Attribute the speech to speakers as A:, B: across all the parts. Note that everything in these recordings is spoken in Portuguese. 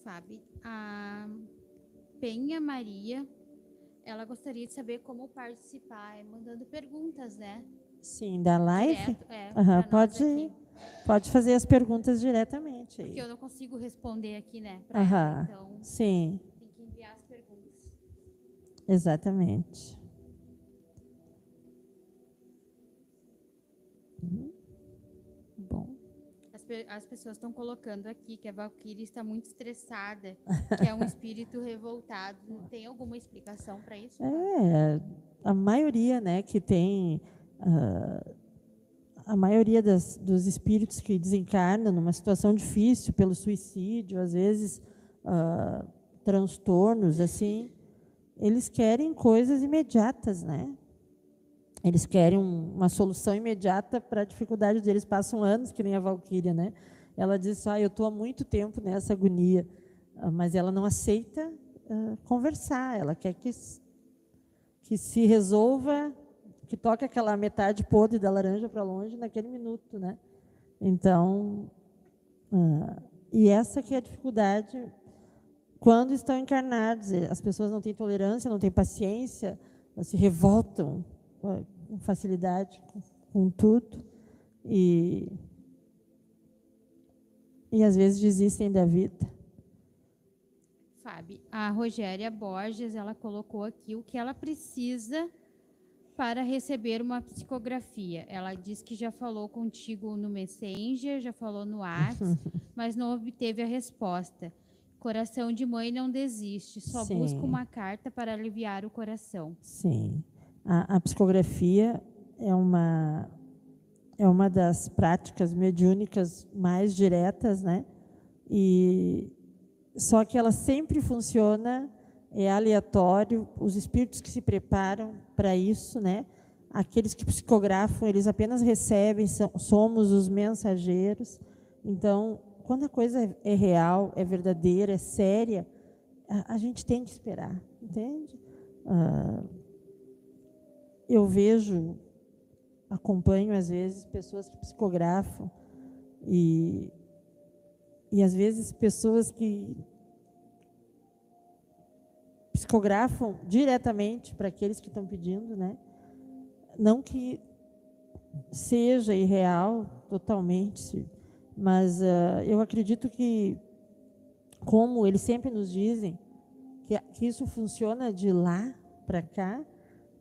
A: Fábio, a Penha Maria, ela gostaria de saber como participar, mandando perguntas, né?
B: Sim, da live?
A: Direto,
B: Aham,
A: para nós aqui.
B: pode fazer as perguntas diretamente.
A: Porque eu não consigo responder aqui, né, para
B: Aham,
A: ela, então
B: sim,
A: tem que enviar as perguntas.
B: exatamente. Bom.
A: As pessoas estão colocando aqui que a Valquíria está muito estressada, que é um espírito revoltado. Tem alguma explicação para isso?
B: A maioria, né, que tem... a maioria dos espíritos que desencarnam numa situação difícil, pelo suicídio, às vezes transtornos, assim, eles querem coisas imediatas, né? Eles querem uma solução imediata para a dificuldade deles. Passam anos, que nem a Valquíria, né? Ela diz, eu estou há muito tempo nessa agonia, mas ela não aceita conversar, ela quer que se resolva, que toque aquela metade podre da laranja para longe naquele minuto, né? Então, e essa que é a dificuldade quando estão encarnados. As pessoas não têm tolerância, não têm paciência, se revoltam com facilidade com tudo e às vezes desistem da vida.
A: Fábio, a Rogéria Borges, ela colocou aqui o que ela precisa para receber uma psicografia. Ela diz que já falou contigo no Messenger, já falou no WhatsApp, mas não obteve a resposta. Coração de mãe não desiste, só
B: Sim.
A: busca uma carta para aliviar o coração.
B: Sim. A psicografia é uma das práticas mediúnicas mais diretas, né? Só que ela sempre funciona, é aleatório, os espíritos que se preparam para isso, né? Aqueles que psicografam, eles apenas recebem, somos os mensageiros. Então, quando a coisa é real, é verdadeira, é séria, a gente tem que esperar, entende? Eu vejo, acompanho às vezes pessoas que psicografam e às vezes pessoas que psicografam diretamente para aqueles que estão pedindo, né? Não que seja irreal totalmente, mas eu acredito que, como eles sempre nos dizem, que isso funciona de lá para cá,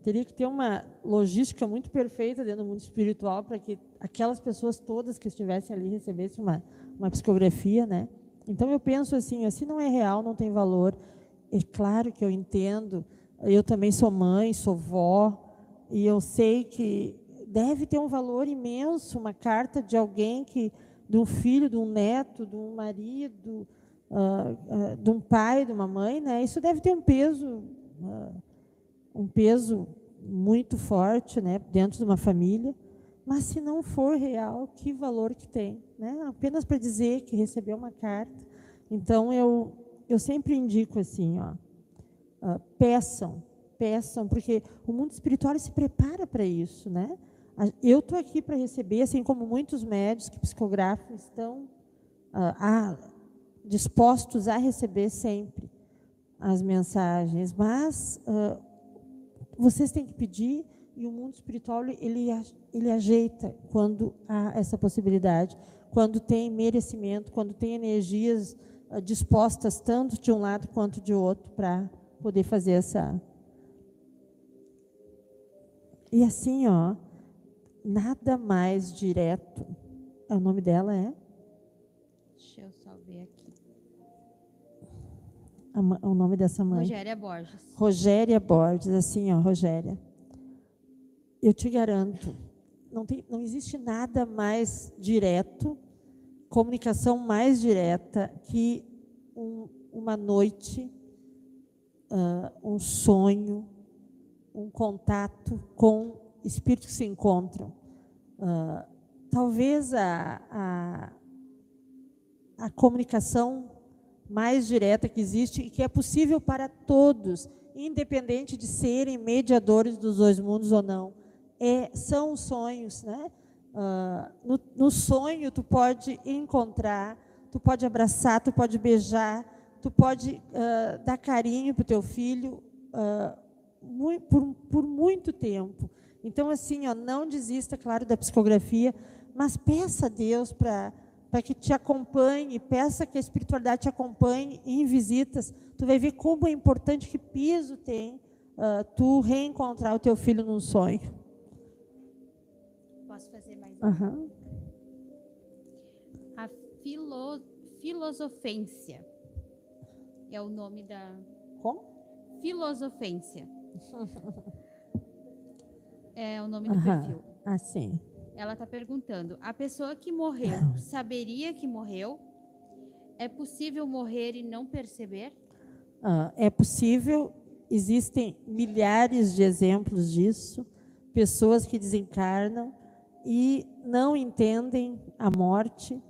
B: teria que ter uma logística muito perfeita dentro do mundo espiritual para que aquelas pessoas todas que estivessem ali recebessem uma psicografia, né? Então eu penso assim, se não é real, não tem valor. É claro que eu entendo, eu também sou mãe, sou vó, e eu sei que deve ter um valor imenso uma carta de alguém de um filho, de um neto, de um marido, de um pai, de uma mãe, né? Isso deve ter um peso muito forte, né, dentro de uma família. Mas se não for real, que valor que tem, né? Apenas para dizer que recebeu uma carta. Então eu sempre indico assim, peçam, porque o mundo espiritual se prepara para isso, né? Eu estou aqui para receber, assim como muitos médios que psicografam estão dispostos a receber sempre as mensagens, mas vocês têm que pedir, e o mundo espiritual ele ajeita quando há essa possibilidade, quando tem merecimento, quando tem energias dispostas tanto de um lado quanto de outro para poder fazer essa. E assim, nada mais direto. O nome dela é?
A: Deixa eu só ver aqui.
B: O nome dessa mãe?
A: Rogéria Borges.
B: Rogéria Borges, assim, Rogéria. Eu te garanto, não existe nada mais direto, comunicação mais direta que uma noite, um sonho, um contato com espíritos que se encontram. Talvez a comunicação mais direta que existe e que é possível para todos, independente de serem mediadores dos dois mundos ou não, são os sonhos, né? No sonho tu pode encontrar, tu pode abraçar, tu pode beijar, tu pode dar carinho para o teu filho por muito tempo. Então, assim, ó, não desista, claro, da psicografia, mas peça a Deus para que te acompanhe, peça que a espiritualidade te acompanhe em visitas. Tu vai ver como é importante, que peso tem tu reencontrar o teu filho num sonho.
A: Posso fazer mais
B: Uhum.
A: A filosofência é o nome da...
B: Como?
A: Filosofência. É o nome do perfil.
B: Ah, sim.
A: Ela está perguntando: a pessoa que morreu saberia que morreu? É possível morrer e não perceber?
B: É possível, existem milhares de exemplos disso, pessoas que desencarnam e não entendem a morte.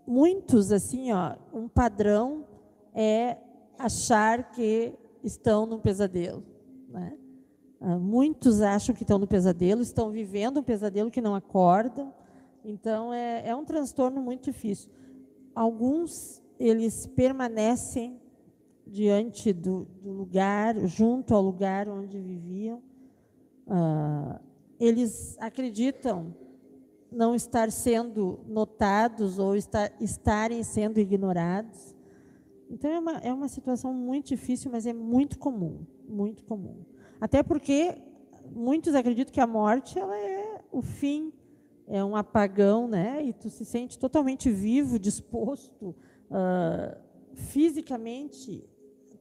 B: Muitos, assim, ó, um padrão é achar que estão num pesadelo, né? Muitos acham que estão no pesadelo, estão vivendo um pesadelo que não acordam. Então, é um transtorno muito difícil. Alguns, eles permanecem diante do lugar, junto ao lugar onde viviam. Eles acreditam não estar sendo notados ou estarem sendo ignorados. Então, é uma situação muito difícil, mas é muito comum, muito comum. Até porque muitos acreditam que a morte ela é o fim, é um apagão, né? E tu se sente totalmente vivo, disposto, fisicamente,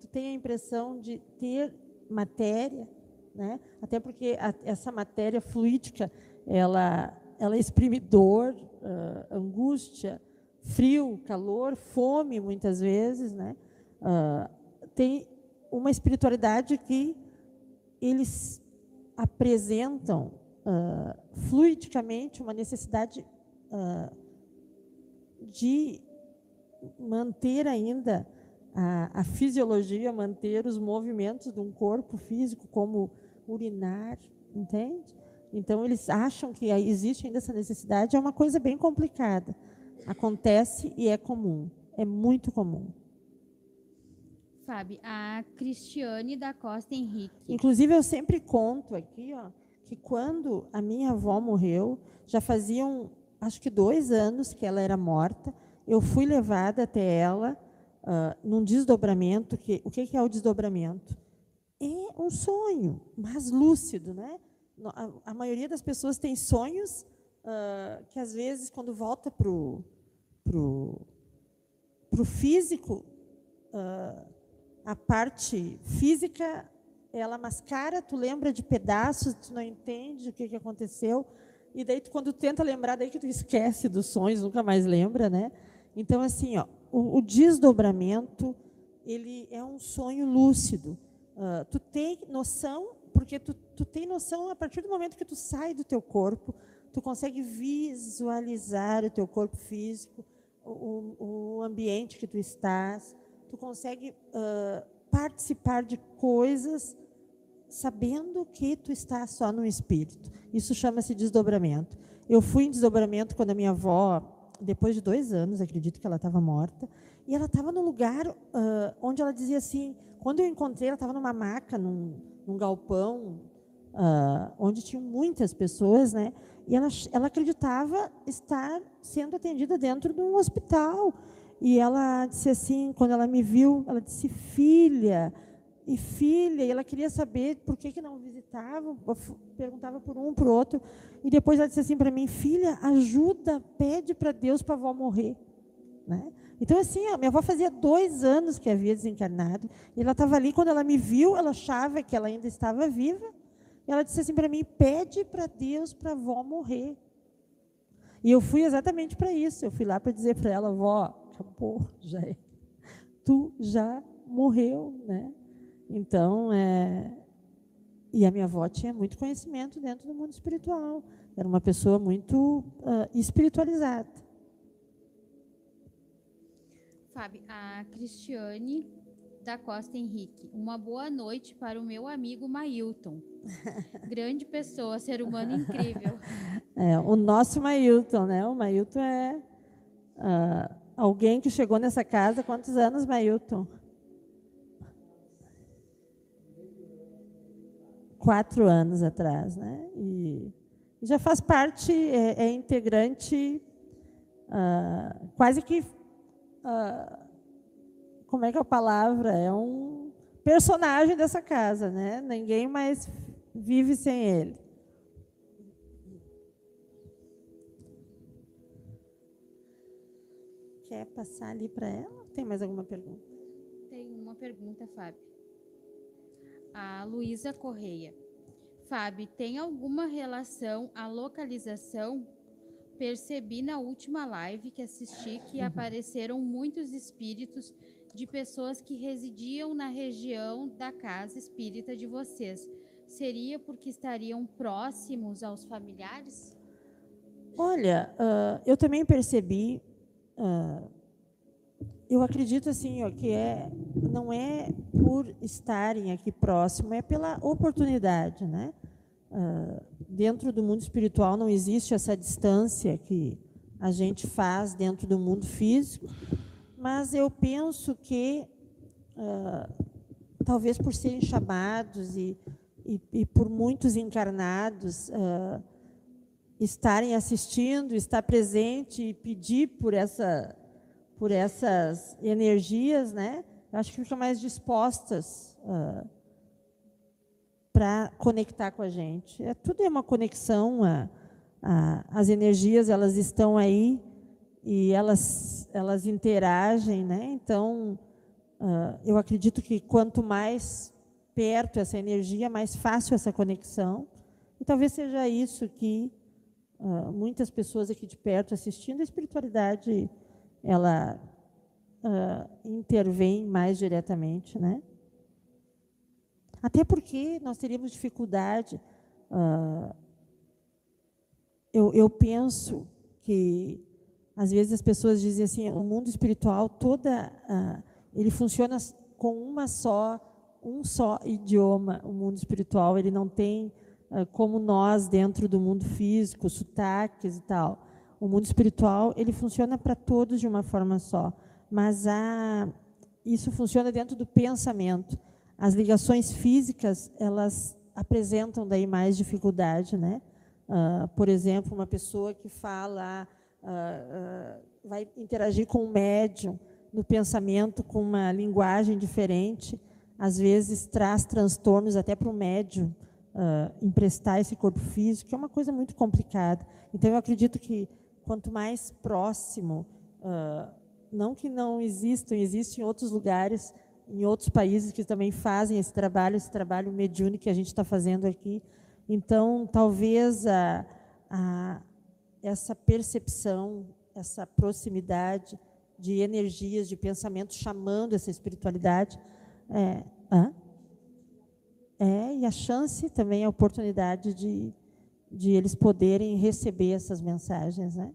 B: tu tem a impressão de ter matéria, né? Até porque essa matéria fluídica, ela exprime dor, angústia, frio, calor, fome, muitas vezes, né? Tem uma espiritualidade que eles apresentam fluidicamente uma necessidade de manter ainda a fisiologia, manter os movimentos de um corpo físico, como urinar, entende? Então, eles acham que existe ainda essa necessidade, é uma coisa bem complicada. Acontece e é comum, é muito comum.
A: Fábio, a Cristiane da Costa Henrique.
B: Inclusive, eu sempre conto aqui, ó, que quando a minha avó morreu, já faziam, acho que 2 anos que ela era morta, eu fui levada até ela num desdobramento. O que é o desdobramento? É um sonho, mas lúcido, né? A maioria das pessoas tem sonhos que, às vezes, quando volta pro físico, a parte física, ela mascara, tu lembra de pedaços, tu não entende o que aconteceu, e daí quando tenta lembrar, daí que tu esquece dos sonhos, nunca mais lembra, né? Então, assim, ó, o desdobramento, ele é um sonho lúcido. Tu tem noção, porque tu tem noção a partir do momento que tu sai do teu corpo, tu consegue visualizar o teu corpo físico, o ambiente que tu estás, tu consegue participar de coisas sabendo que tu está só no espírito. Isso chama-se desdobramento. Eu fui em desdobramento quando a minha avó, depois de 2 anos, acredito que ela estava morta, e ela estava num lugar onde ela dizia assim, quando eu encontrei, ela estava numa maca, num galpão, onde tinham muitas pessoas, né? E ela acreditava estar sendo atendida dentro de um hospital. E ela disse assim, quando ela me viu, ela disse, filha, e ela queria saber por que não visitavam, perguntava por um, por outro, e depois ela disse assim para mim, filha, ajuda, pede para Deus para a avó morrer, né? Então, assim, a minha avó fazia 2 anos que havia desencarnado, e ela estava ali, quando ela me viu, ela achava que ela ainda estava viva, e ela disse assim para mim, pede para Deus para a avó morrer. E eu fui exatamente para isso, eu fui lá para dizer para ela, avó, acabou, tu já morreu, né? Então, e a minha avó tinha muito conhecimento dentro do mundo espiritual, era uma pessoa muito espiritualizada.
A: Fábio, a Cristiane da Costa Henrique. Uma boa noite para o meu amigo Mailton. Grande pessoa, ser humano incrível.
B: O nosso Mailton, né? O Mailton alguém que chegou nessa casa, quantos anos, Mailton? 4 anos atrás, né? E já faz parte, é integrante, quase que, como é que é a palavra? É um personagem dessa casa, né? Ninguém mais vive sem ele. Quer passar ali para ela? Tem mais alguma pergunta?
A: Tem uma pergunta, Fábio. A Luísa Correia. Fábio, tem alguma relação a localização? Percebi na última live que assisti que apareceram muitos espíritos de pessoas que residiam na região da casa espírita de vocês. Seria porque estariam próximos aos familiares?
B: Olha, eu também percebi, eu acredito assim, ó, que não é por estarem aqui próximo, é pela oportunidade, né? Dentro do mundo espiritual não existe essa distância que a gente faz dentro do mundo físico, mas eu penso que talvez por serem chamados e por muitos encarnados estarem assistindo, estar presente e pedir por essas energias, né? Acho que ficam mais dispostas para conectar com a gente. Tudo é uma conexão, as energias elas estão aí e elas interagem, né? Então, eu acredito que quanto mais perto essa energia, mais fácil essa conexão. E talvez seja isso que muitas pessoas aqui de perto assistindo, a espiritualidade ela intervém mais diretamente, né? Até porque nós teríamos dificuldade. Eu penso que às vezes as pessoas dizem assim, o mundo espiritual ele funciona com um só idioma. O mundo espiritual ele não tem como nós dentro do mundo físico, sotaques e tal. O mundo espiritual ele funciona para todos de uma forma só, mas isso funciona dentro do pensamento. As ligações físicas elas apresentam daí mais dificuldade, né? Por exemplo, uma pessoa que fala, vai interagir com um médium no pensamento com uma linguagem diferente, às vezes traz transtornos até para o médium emprestar esse corpo físico, que é uma coisa muito complicada. Então, eu acredito que quanto mais próximo, não que não existam, existem em outros lugares, em outros países que também fazem esse trabalho mediúnico que a gente está fazendo aqui. Então, talvez essa percepção, essa proximidade de energias, de pensamentos chamando essa espiritualidade, e a chance também, a oportunidade de eles poderem receber essas mensagens, né?